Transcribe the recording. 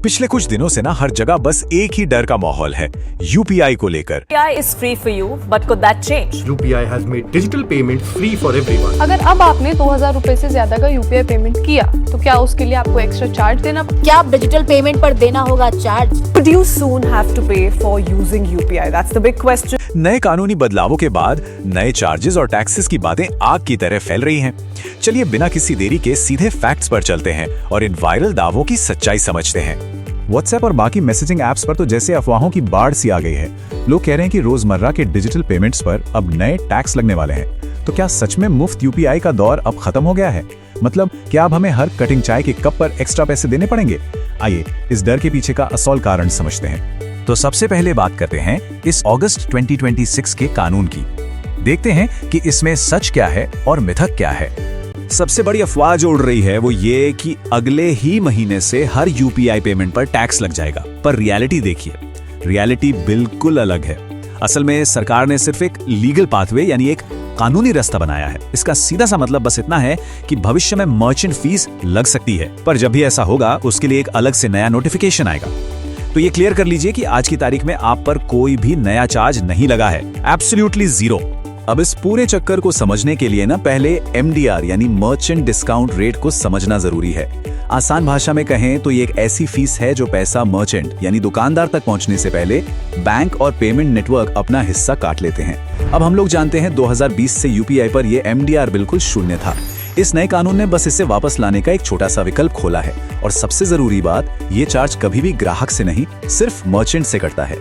पिछले कुछ दिनों से ना हर जगह बस एक ही डर का माहौल है, यूपीआई को लेकर। UPI is free for you, but could that change? UPI has made digital payment free for everyone. अगर अब आपने 2000 रुपए से ज्यादा का यूपीआई पेमेंट किया तो क्या उसके लिए आपको एक्स्ट्रा चार्ज देना? क्या अब डिजिटल पेमेंट पर देना होगा charge? Could you soon have to pay for using UPI? That's the big question. नए कानूनी बदलावों के बाद नए चार्जेस और टैक्सेस की बातें आग की तरह फैल रही हैं। चलिए बिना किसी देरी के सीधे फैक्ट्स पर चलते हैं और इन वायरल दावों की सच्चाई समझते हैं। व्हाट्सएप और बाकी मैसेजिंग ऐप्स पर तो जैसे अफवाहों की बाढ़ सी आ गई है। लोग कह रहे हैं कि रोजमर्रा के डिजिटल पेमेंट्स पर अब नए टैक्स लगने वाले हैं। तो क्या सच में मुफ्त यूपीआई का दौर अब खत्म हो गया है? मतलब क्या अब हमें हर कटिंग चाय के कप पर एक्स्ट्रा पैसे देने पड़ेंगे? आइए इस डर के पीछे का असल कारण समझते हैं। तो सबसे पहले बात करते हैं इस अगस्त 2026 के कानून की। देखते हैं कि इसमें सच क्या है और मिथक क्या है। सबसे बड़ी अफवाह जो उड़ रही है वो ये कि अगले ही महीने से हर यूपीआई पेमेंट पर टैक्स लग जाएगा। पर रियलिटी देखिए, रियलिटी बिल्कुल अलग है। असल में सरकार ने सिर्फ एक लीगल पाथवे यानी एक कानूनी रास्ता बनाया है। इसका सीधा सा मतलब बस इतना है कि भविष्य में मर्चेंट फीस लग सकती है, पर जब भी ऐसा होगा उसके लिए एक अलग से नया नोटिफिकेशन आएगा। तो ये क्लियर कर लीजिए कि आज की तारीख में आप पर कोई भी नया चार्ज नहीं लगा है, एब्सोल्युटली जीरो। अब इस पूरे चक्कर को समझने के लिए ना पहले एमडीआर यानी मर्चेंट डिस्काउंट रेट को समझना जरूरी है। आसान भाषा में कहें तो ये एक ऐसी फीस है जो पैसा मर्चेंट यानी दुकानदार तक पहुंचने से पहले बैंक और पेमेंट नेटवर्क अपना हिस्सा काट लेते हैं। अब हम लोग जानते हैं 2020 से यूपीआई पर ये एमडीआर बिल्कुल शून्य था। इस नए कानून ने बस इसे वापस लाने का एक छोटा सा विकल्प खोला है। और सबसे जरूरी बात, ये चार्ज कभी भी ग्राहक से नहीं, सिर्फ मर्चेंट से कटता है।